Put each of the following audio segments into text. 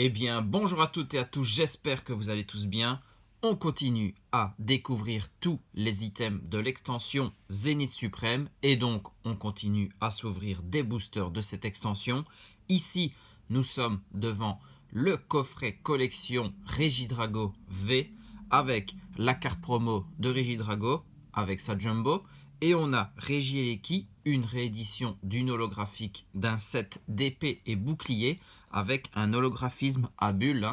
Eh bien, bonjour à toutes et à tous, j'espère que vous allez tous bien. On continue à découvrir tous les items de l'extension Zénith Suprême et donc on continue à s'ouvrir des boosters de cette extension. Ici, nous sommes devant le coffret collection Regidrago V avec la carte promo de Regidrago avec sa jumbo et on a Regieleki, une réédition d'une holographique d'un set d'épée et bouclier avec un holographisme à bulles.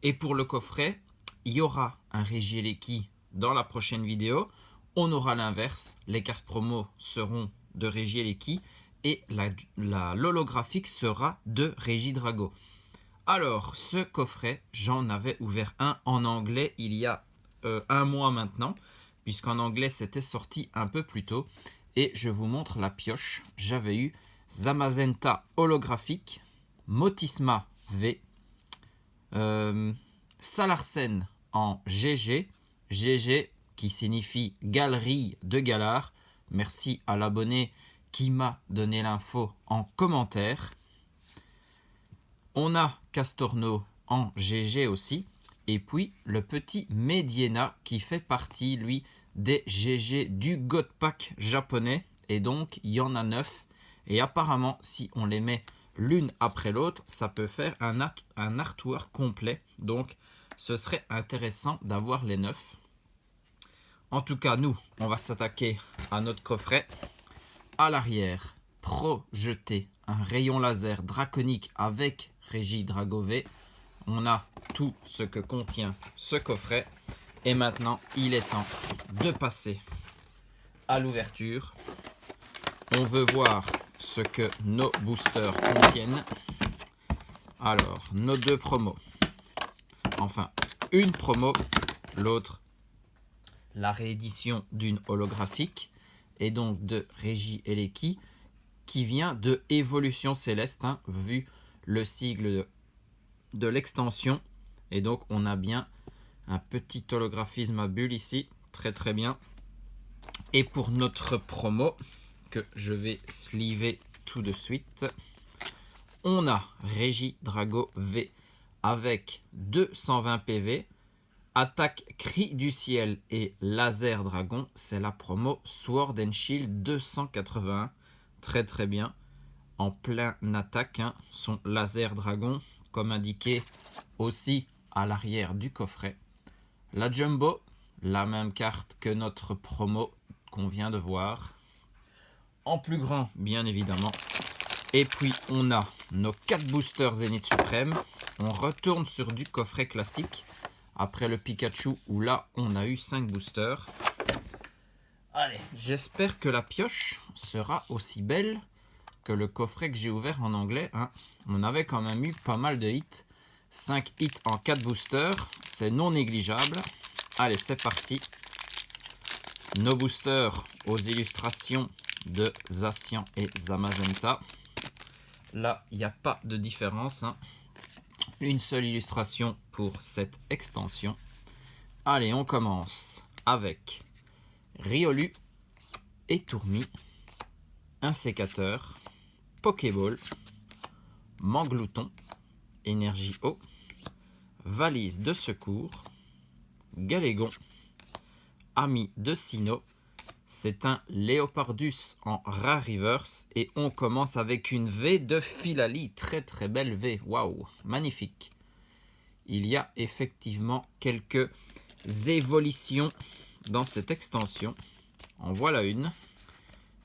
Et pour le coffret, il y aura un Regieleki dans la prochaine vidéo. On aura l'inverse, les cartes promo seront de Regieleki et l'holographique sera de Regidrago. Alors, ce coffret, j'en avais ouvert un en anglais il y a un mois maintenant, puisqu'en anglais c'était sorti un peu plus tôt. Et je vous montre la pioche. J'avais eu Zamazenta holographique, Motisma V, Salarsen en GG, GG qui signifie Galerie de Galar. Merci à l'abonné qui m'a donné l'info en commentaire. On a Castorno en GG aussi. Et puis le petit Mediena qui fait partie, lui, des GG du God Pack japonais. Et donc, il y en a 9. Et apparemment, si on les met l'une après l'autre, ça peut faire un artwork complet. Donc, ce serait intéressant d'avoir les 9. En tout cas, nous, on va s'attaquer à notre coffret. À l'arrière, projeté un rayon laser draconique avec Regidrago V. On a tout ce que contient ce coffret. Et maintenant, il est temps de passer à l'ouverture. On veut voir ce que nos boosters contiennent. Alors, nos deux promos. Enfin, une promo, l'autre, la réédition d'une holographique. Et donc de Regieleki, qui vient de Évolution Céleste, vu le sigle de l'extension. Et donc on a bien un petit holographisme à bulles ici, très très bien. Et pour notre promo que je vais sliver tout de suite, on a Regidrago V avec 220 PV, attaque Cri du Ciel et Laser Dragon. C'est la promo Sword and Shield 281, très très bien, en plein attaque, son Laser Dragon comme indiqué aussi à l'arrière du coffret. La Jumbo, la même carte que notre promo qu'on vient de voir, en plus grand bien évidemment. Et puis on a nos 4 boosters Zénith Suprême. On retourne sur du coffret classique après le Pikachu où là on a eu 5 boosters. Allez, j'espère que la pioche sera aussi belle que le coffret que j'ai ouvert en anglais. On avait quand même eu pas mal de hits. 5 hits en 4 boosters, c'est non négligeable. Allez, c'est parti. Nos boosters aux illustrations de Zacian et Zamazenta. Là, il n'y a pas de différence. Une seule illustration pour cette extension. Allez, on commence avec Riolu et Tourmi, un sécateur, Pokéball, Manglouton, énergie eau, valise de secours, Galégon, ami de Sinnoh. C'est un Léopardus en rare reverse et on commence avec une V de Philali, très très belle V, waouh, magnifique. Il y a effectivement quelques évolutions dans cette extension. En voilà une.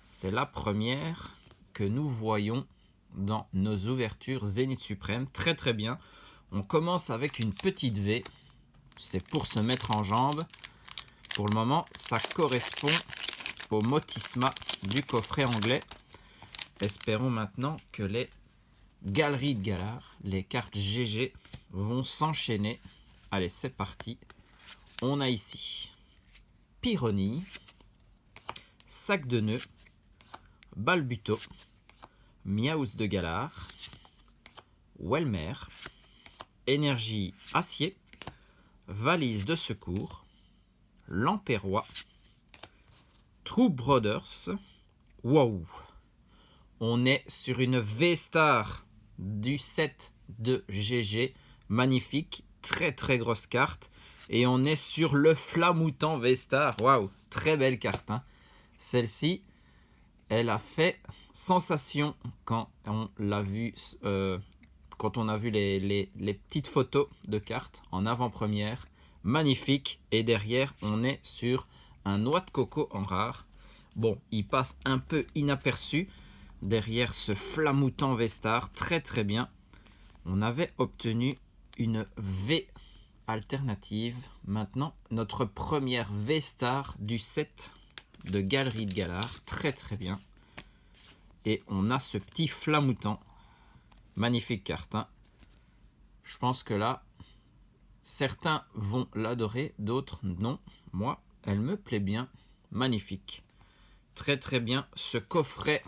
C'est la première que nous voyons dans nos ouvertures Zénith Suprême. Très très bien. On commence avec une petite V. C'est pour se mettre en jambe. Pour le moment, ça correspond au Motisma du coffret anglais. Espérons maintenant que les Galeries de Galar, les cartes GG, vont s'enchaîner. Allez, c'est parti. On a ici Pyronie, Sac de Nœuds, Balbuto, Miaus de Galar, Welmer, énergie acier, valise de secours, Lampérois, True Brothers. Wow! On est sur une V-Star du set de GG. magnifique, très très grosse carte. Et on est sur le Flamoutant V-Star. Waouh, très belle carte, hein. Celle-ci, elle a fait sensation quand on l'a vue, quand on a vu les petites photos de cartes en avant-première. Magnifique. Et derrière, on est sur un noix de coco en rare. Bon, il passe un peu inaperçu derrière ce Flamoutant V-Star. Très très bien. On avait obtenu une V alternative. Maintenant, notre première V-Star du set de Galerie de Galard. Très très bien. Et on a ce petit Flamoutant. Magnifique carte, hein. Je pense que là, certains vont l'adorer, d'autres non. Moi, elle me plaît bien. Magnifique. Très très bien. Ce coffret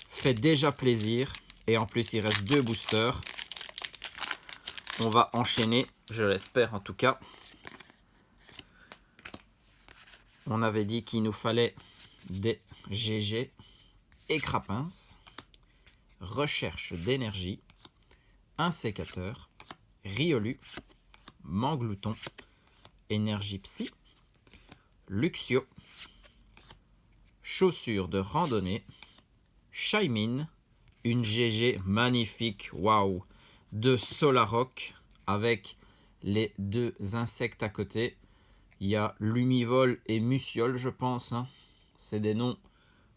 fait déjà plaisir. Et en plus, il reste 2 boosters. On va enchaîner, je l'espère en tout cas. On avait dit qu'il nous fallait des GG et Crapins. Recherche d'énergie. Un sécateur. Riolu. Manglouton. Énergie Psy. Luxio. Chaussures de randonnée. Shaymin. Une GG magnifique. Waouh. De Solaroc avec les 2 insectes à côté. Il y a Lumivol et Musiole, je pense, hein. C'est des noms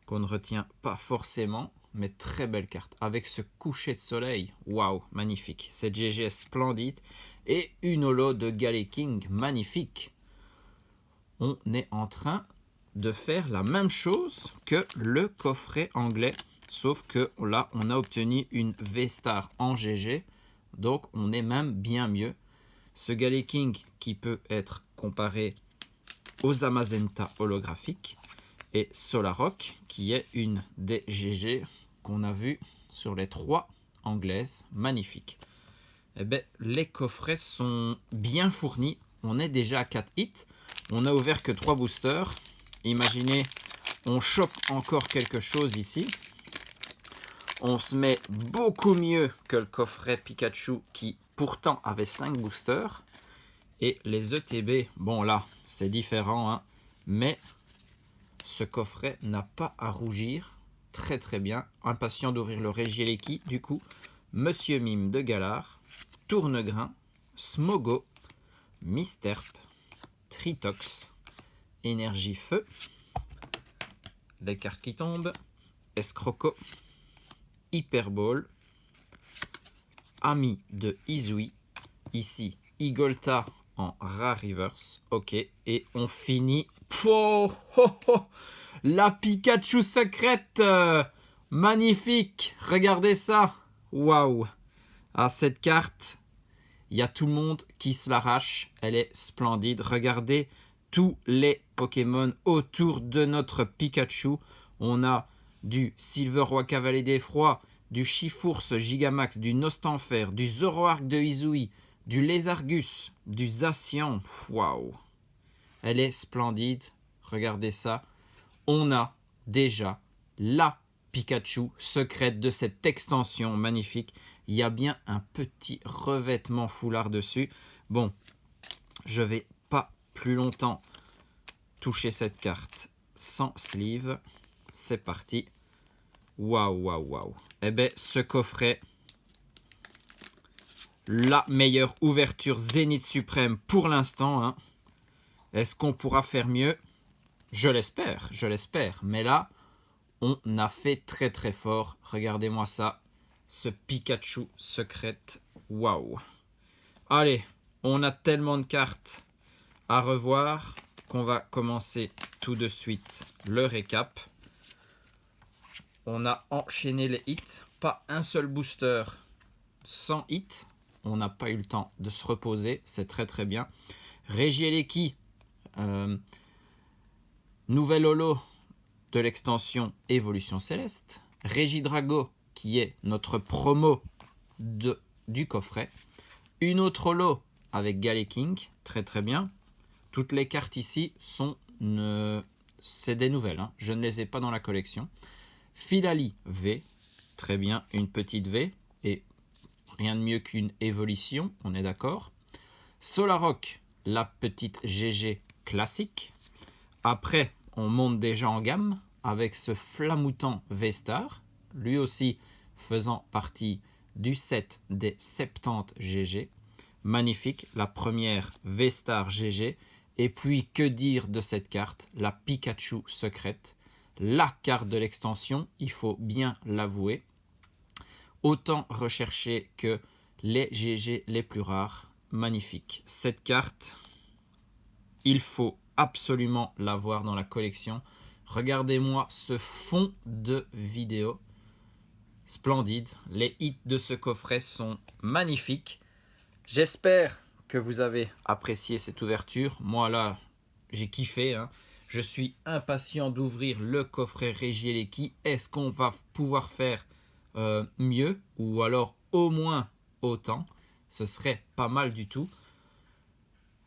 qu'on ne retient pas forcément, mais très belle carte. Avec ce coucher de soleil, waouh, magnifique. Cette GG est splendide. Et une holo de Galaking, magnifique. On est en train de faire la même chose que le coffret anglais, sauf que là, on a obtenu une V-Star en GG. Donc, on est même bien mieux. Ce Galaking qui peut être comparé aux Amazenta holographiques et Solaroc qui est une des GG qu'on a vu sur les 3 anglaises. Magnifique. Eh bien, les coffrets sont bien fournis. On est déjà à 4 hits. On n'a ouvert que 3 boosters. Imaginez, on chope encore quelque chose ici. On se met beaucoup mieux que le coffret Pikachu qui pourtant avait 5 boosters. Et les ETB, bon là, c'est différent, hein, mais ce coffret n'a pas à rougir. Très très bien. Impatient d'ouvrir le Regieleki, du coup. Monsieur Mime de Galard, Tournegrain, Smogo, Misterp, Tritox, Énergie Feu, des cartes qui tombent, Escroco, Hyperball, Ami de Izui, ici Igolta en rare reverse, ok, et on finit, oh, oh, oh, la Pikachu secrète, magnifique, regardez ça, waouh, ah cette carte, il y a tout le monde qui se l'arrache, elle est splendide, regardez tous les Pokémon autour de notre Pikachu, on a du Silverroi Cavalier d'Effroi, du Chifourse Gigamax, du Nostanfer, du Zoroark de Izui, du Lézargus, du Zacian. Waouh! Elle est splendide. Regardez ça. On a déjà la Pikachu secrète de cette extension magnifique. Il y a bien un petit revêtement foulard dessus. Bon, je vais pas plus longtemps toucher cette carte sans sleeve. C'est parti. Waouh, waouh, waouh. Eh bien, ce coffret, la meilleure ouverture Zénith Suprême pour l'instant, hein. Est-ce qu'on pourra faire mieux? Je l'espère. Mais là, on a fait très très fort. Regardez-moi ça. Ce Pikachu secrète. Waouh. Allez, on a tellement de cartes à revoir qu'on va commencer tout de suite le récap. On a enchaîné les hits. Pas un seul booster sans hit. On n'a pas eu le temps de se reposer. C'est très très bien. Regieleki. Nouvelle holo de l'extension Évolution Céleste. Régidrago qui est notre promo du coffret. Une autre holo avec Galaking. Très très bien. Toutes les cartes ici sont... c'est des nouvelles. Hein. Je ne les ai pas dans la collection. Filali V, très bien, une petite V. Et rien de mieux qu'une évolution, on est d'accord. Solaroc, la petite GG classique. Après, on monte déjà en gamme avec ce flamoutant V-Star, lui aussi faisant partie du set des 70 GG. Magnifique, la première V-Star GG. Et puis, que dire de cette carte, la Pikachu secrète, la carte de l'extension, il faut bien l'avouer. Autant recherchée que les GG les plus rares. Magnifique. Cette carte, il faut absolument l'avoir dans la collection. Regardez-moi ce fond de vidéo. Splendide. Les hits de ce coffret sont magnifiques. J'espère que vous avez apprécié cette ouverture. Moi là, j'ai kiffé. Hein. Je suis impatient d'ouvrir le coffret Regieleki. Est-ce qu'on va pouvoir faire mieux ou alors au moins autant? Ce serait pas mal du tout.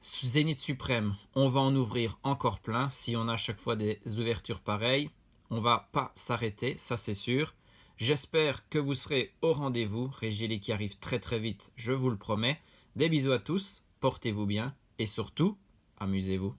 Zénith Suprême, on va en ouvrir encore plein. Si on a à chaque fois des ouvertures pareilles, on va pas s'arrêter, ça c'est sûr. J'espère que vous serez au rendez-vous. Regieleki arrive très très vite, je vous le promets. Des bisous à tous, portez-vous bien et surtout, amusez-vous.